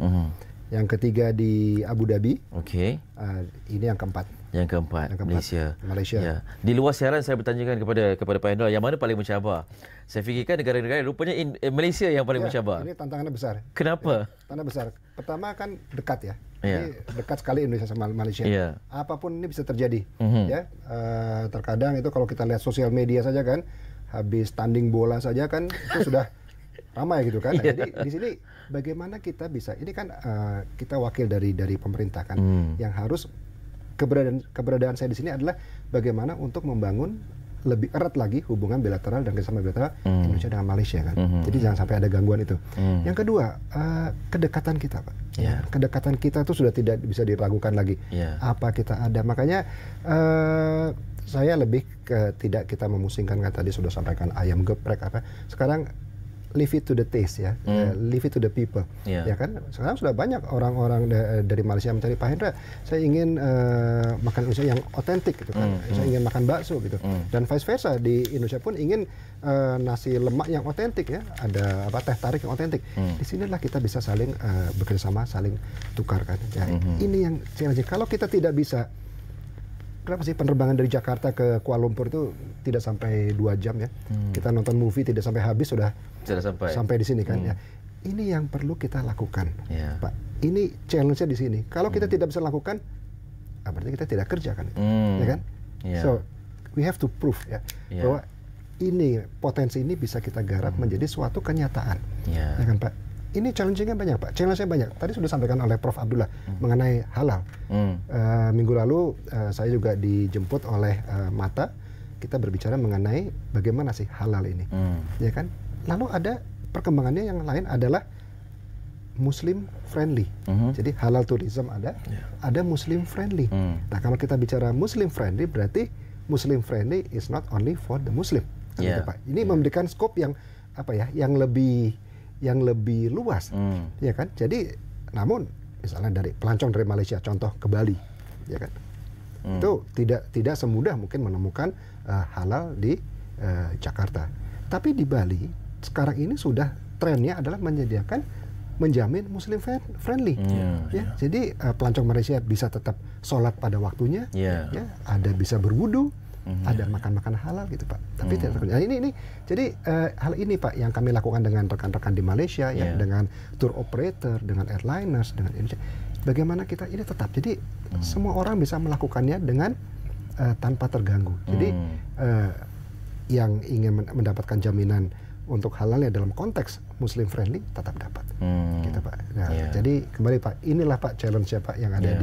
Yang ketiga di Abu Dhabi. Ini yang keempat. Yang keempat, Malaysia. Ya. Di luar siaran saya bertanyakan kepada Pak Hendra, yang mana paling mencabar? Saya fikirkan negara-negara rupanya Malaysia yang paling mencabar. Ini tantangannya besar. Kenapa? Tantangan besar. Pertama kan dekat ya. Ini dekat sekali Indonesia sama Malaysia. Apapun ini bisa terjadi. Terkadang itu kalau kita lihat sosial media saja kan, habis tanding bola saja kan itu sudah ramai gitu kan. Jadi di sini bagaimana kita bisa, ini kan kita wakil dari pemerintah kan, yang harus keberadaan saya di sini adalah bagaimana untuk membangun lebih erat lagi hubungan bilateral dan kerjasama bilateral Indonesia dengan Malaysia kan. Jadi jangan sampai ada gangguan itu. Yang kedua, kedekatan kita, Pak. Kedekatan kita itu sudah tidak bisa diragukan lagi. Apa kita ada. Makanya saya lebih ke tidak kita memusingkan, kan tadi sudah sampaikan ayam geprek apa. Sekarang leave it to the taste ya, leave it to the people. Ya kan, sekarang sudah banyak orang-orang dari Malaysia mencari, Pak Hendra, saya ingin makan Indonesia yang otentik gitu kan, saya ingin makan bakso gitu, dan vice versa di Indonesia pun ingin nasi lemak yang otentik ya, ada teh tarik yang otentik. Di sinilah kita bisa saling bekerjasama, saling tukarkan. Ya, ini yang challenge. Kalau kita tidak bisa, kenapa sih penerbangan dari Jakarta ke Kuala Lumpur itu tidak sampai 2 jam ya? Kita nonton movie tidak sampai habis sudah sampai di sini kan ya. Ini yang perlu kita lakukan, Pak. Ini challenge-nya di sini. Kalau kita tidak bisa lakukan, berarti kita tidak kerja kan, ya kan? So we have to prove ya bahwa ini potensi ini bisa kita garap menjadi suatu kenyataan, ya kan Pak? Ini challenge-nya banyak, Pak. Challenge-nya banyak. Tadi sudah disampaikan oleh Prof. Abdullah mengenai halal. Minggu lalu saya juga dijemput oleh Mata. Kita berbicara mengenai bagaimana sih halal ini, ya kan? Lalu ada perkembangannya yang lain adalah Muslim friendly. Jadi halal tourism ada Muslim friendly. Nah, kalau kita bicara Muslim friendly, berarti Muslim friendly is not only for the Muslim, gitu, Pak. Ini memberikan skop yang yang lebih luas, ya kan? Jadi, namun misalnya dari pelancong dari Malaysia, contoh ke Bali, ya kan? Itu tidak semudah mungkin menemukan halal di Jakarta. Tapi di Bali sekarang ini sudah trennya adalah menjamin Muslim friendly, ya. Jadi pelancong Malaysia bisa tetap sholat pada waktunya, ya, ada bisa berwudu. Ada makan-makan halal gitu Pak. Tapi tidak terkerja. Nah, ini jadi hal ini Pak yang kami lakukan dengan rekan-rekan di Malaysia ya, dengan tour operator, dengan airliners, dengan Indonesia. Bagaimana kita ini tetap. Jadi semua orang bisa melakukannya dengan tanpa terganggu. Jadi yang ingin mendapatkan jaminan untuk halalnya dalam konteks Muslim friendly tetap dapat. Gitu Pak. Nah, jadi kembali Pak, inilah Pak challenge-nya Pak yang ada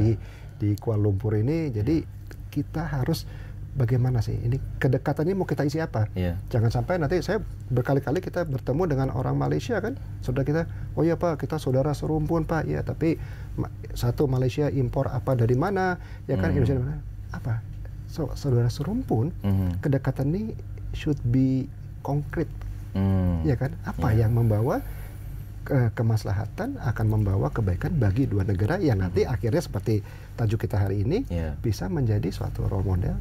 di Kuala Lumpur ini. Jadi kita harus bagaimana sih ini kedekatan ini mau kita isi apa? Jangan sampai nanti saya berkali-kali kita bertemu dengan orang Malaysia kan, saudara kita, oh ya Pak, kita saudara serumpun Pak, ya tapi satu Malaysia impor apa dari mana, ya kan Indonesia dari mana? Apa? So, saudara serumpun, kedekatan ini should be konkret, ya kan? Apa yang membawa kemaslahatan akan membawa kebaikan bagi dua negara yang nanti akhirnya seperti tajuk kita hari ini bisa menjadi suatu role model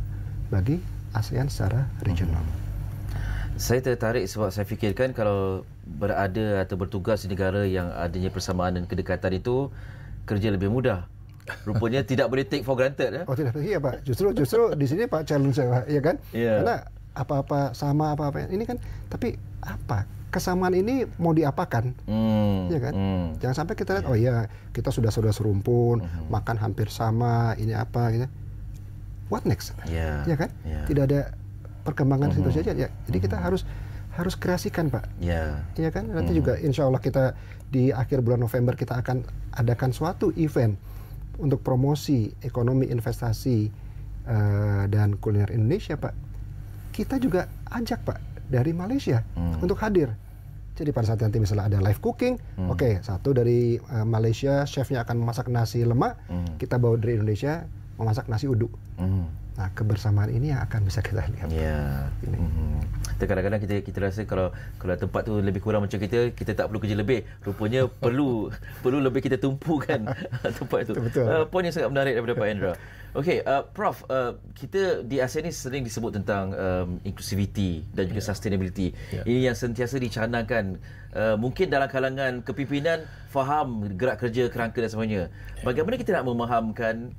bagi ASEAN secara regional. Saya tertarik sebab saya fikirkan kalau berada atau bertugas di negara yang adanya persamaan dan kedekatan itu kerja lebih mudah. Rupanya tidak boleh take for granted ya. Oh tidak, iya Pak. Justru di sini Pak challenge saya, ya kan? Karena apa-apa sama apa-apa ini kan, tapi apa? Kesamaan ini mau diapakan? Ya kan? Jangan sampai kita lihat oh iya, kita sudah serumpun, makan hampir sama, ini apa gitu. What next? Ya kan? Tidak ada perkembangan situ saja. Ya, jadi kita harus kreasikan Pak. Ya kan? Nanti juga insya Allah kita di akhir bulan November kita akan adakan suatu event untuk promosi ekonomi investasi dan kuliner Indonesia Pak. Kita juga ajak Pak dari Malaysia untuk hadir. Jadi pada saat nanti misalnya ada live cooking, oke, satu dari Malaysia chefnya akan memasak nasi lemak, kita bawa dari Indonesia memasak nasi uduk. Nah, kebersamaan ini yang akan bisa kita lihat. Kadang-kadang kita rasa kalau tempat tu lebih kurang macam kita tak perlu kerja lebih. Rupanya perlu lebih kita tumpukan tempat itu. Poin yang sangat menarik daripada Pak Hendra. Okey, Prof, kita di ASEAN ni sering disebut tentang inclusivity dan juga sustainability. Ini yang sentiasa dicanangkan. Mungkin dalam kalangan kepimpinan faham gerak kerja, kerangka dan sebagainya. Bagaimana kita nak memahamkan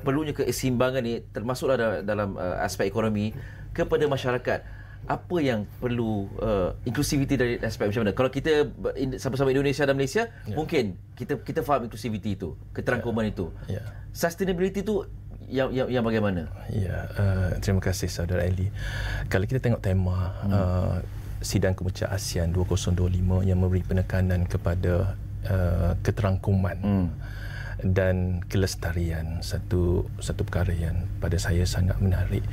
perlunya keseimbangan ni termasuklah dalam aspek ekonomi kepada masyarakat? Apa yang perlu inclusivity dari aspek macam mana? Kalau kita sama-sama Indonesia dan Malaysia, mungkin kita faham inclusivity itu, keterangkuman itu. Sustainability itu yang bagaimana? Terima kasih saudara Eli. Kalau kita tengok tema Sidang Kemuncak ASEAN 2025 yang memberi penekanan kepada keterangkuman dan kelestarian, satu perkara yang pada saya sangat menarik.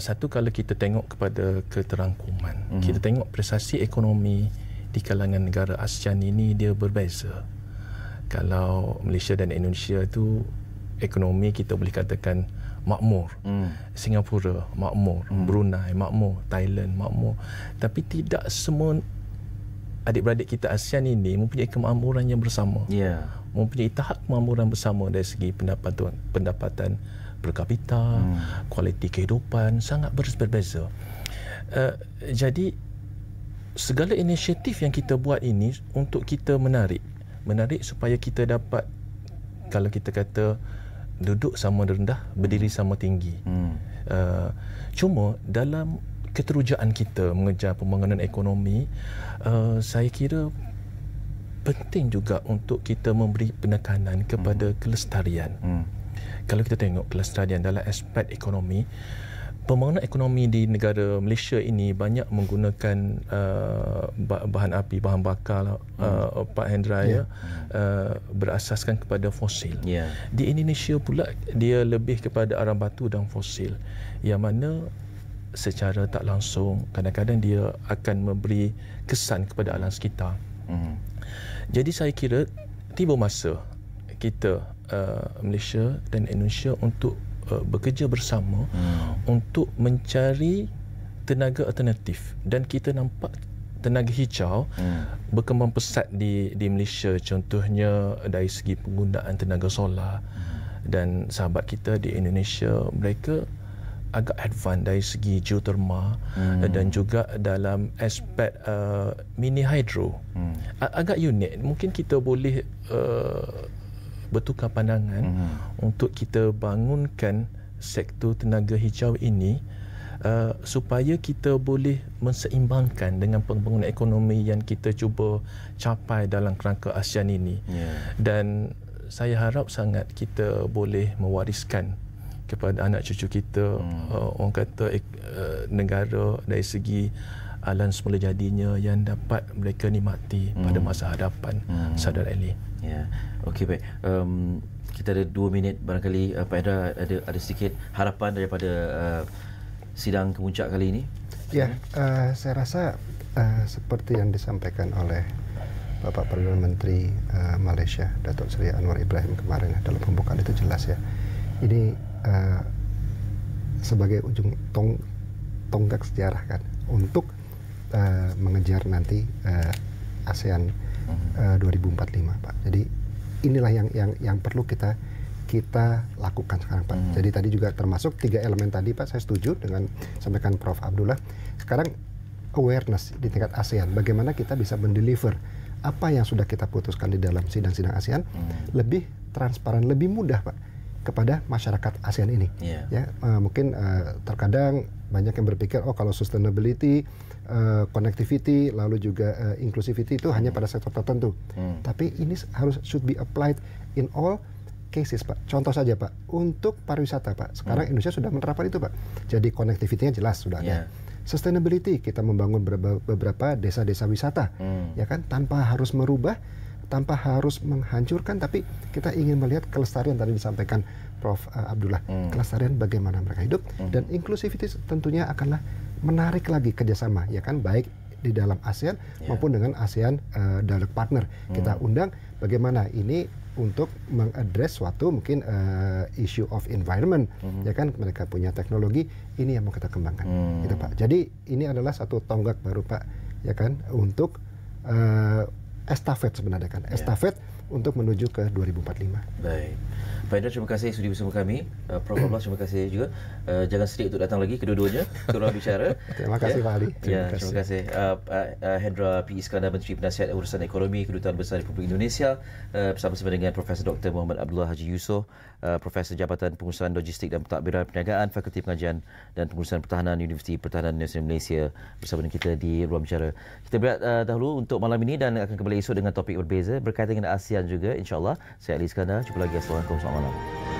Satu, kalau kita tengok kepada keterangkuman, kita tengok prestasi ekonomi di kalangan negara ASEAN ini dia berbeza. Kalau Malaysia dan Indonesia itu ekonomi kita boleh katakan makmur. Singapura makmur, Brunei makmur, Thailand makmur. Tapi tidak semua adik-beradik kita ASEAN ini mempunyai kemakmuran yang bersama. Mempunyai tahap kemakmuran bersama dari segi pendapatan per kapita, kualiti kehidupan sangat berbeza. Jadi segala inisiatif yang kita buat ini untuk kita menarik supaya kita dapat, kalau kita kata duduk sama rendah, berdiri sama tinggi. Cuma dalam keterujaan kita mengejar pembangunan ekonomi, saya kira penting juga untuk kita memberi penekanan kepada kelestarian. Kalau kita tengok kelestarian dalam aspek ekonomi, pembangunan ekonomi di negara Malaysia ini banyak menggunakan bahan bakar, Pak Hendra, berasaskan kepada fosil. Di Indonesia pula dia lebih kepada arang batu dan fosil, yang mana secara tak langsung kadang-kadang dia akan memberi kesan kepada alam sekitar. Jadi saya kira tiba masa kita Malaysia dan Indonesia untuk bekerja bersama untuk mencari tenaga alternatif, dan kita nampak tenaga hijau berkembang pesat di Malaysia, contohnya dari segi penggunaan tenaga solar. Dan sahabat kita di Indonesia, mereka agak advance dari segi geoterma dan juga dalam aspek mini hydro. Agak unik. Mungkin kita boleh bertukar pandangan untuk kita bangunkan sektor tenaga hijau ini supaya kita boleh menseimbangkan dengan pembangunan ekonomi yang kita cuba capai dalam kerangka ASEAN ini. Dan saya harap sangat kita boleh mewariskan kepada anak cucu kita, orang kata negara dari segi alam semula jadinya yang dapat mereka nikmati pada masa hadapan. Saudara Ali. Okey, baik. Kita ada 2 minit, barangkali Pak Hendra ada sedikit harapan daripada sidang kemuncak kali ini. Saya rasa seperti yang disampaikan oleh Bapak Perdana Menteri Malaysia, Datuk Seri Anwar Ibrahim kemarin dalam pembukaan itu jelas ya. Ini sebagai ujung tonggak sejarah kan untuk mengejar nanti ASEAN 2045, Pak. Jadi inilah yang perlu kita lakukan sekarang, Pak. Jadi tadi juga termasuk 3 elemen tadi, Pak. Saya setuju dengan sampaikan Prof. Abdullah. Sekarang awareness di tingkat ASEAN, bagaimana kita bisa mendeliver apa yang sudah kita putuskan di dalam sidang-sidang ASEAN lebih transparan, lebih mudah, Pak, kepada masyarakat ASEAN ini. Mungkin terkadang banyak yang berpikir, kalau sustainability, connectivity, lalu juga inclusivity itu hanya pada sektor tertentu. Tapi ini should be applied in all cases, Pak. Contoh saja, Pak, untuk pariwisata, Pak. Sekarang Indonesia sudah menerapkan itu, Pak. Jadi connectivity-nya jelas sudah ada. Sustainability, kita membangun beberapa desa-desa wisata, ya kan, tanpa harus merubah, tanpa harus menghancurkan, tapi kita ingin melihat kelestarian tadi disampaikan Prof. Abdullah. Kelestarian bagaimana mereka hidup, dan inclusivity tentunya akanlah menarik lagi kerjasama, ya kan, baik di dalam ASEAN maupun dengan ASEAN dialog partner. Kita undang bagaimana ini untuk mengadres suatu mungkin issue of environment, ya kan, mereka punya teknologi, ini yang mau kita kembangkan, gitu, Pak. Jadi ini adalah satu tonggak baru, Pak, ya kan, untuk estafet sebenarnya kan, estafet untuk menuju ke 2045. Baik. Pak Hendra, terima kasih sudi bersama kami. Prof. Abdullah, terima kasih juga. Jangan sedih untuk datang lagi kedua-duanya ke ruang bicara. Terima kasih, Pak Ali. Terima kasih. Hendra P. Iskandar, Menteri Penasihat Urusan Ekonomi Kedutaan Besar Republik Indonesia, bersama-sama dengan Profesor Dr. Muhammad Abdullah Haji Yusof, Profesor Jabatan Pengurusan Logistik dan Pentadbiran Perniagaan, Fakulti Pengajian dan Pengurusan Pertahanan, Universiti Pertahanan Nasional Malaysia, bersama dengan kita di ruang bicara. Kita berehat dahulu untuk malam ini dan akan kembali esok dengan topik berbeza berkaitan dengan ASEAN juga, insya-Allah. Saya Ali Iskandar. Jumpa lagi. Assalamualaikum. Selamat malam.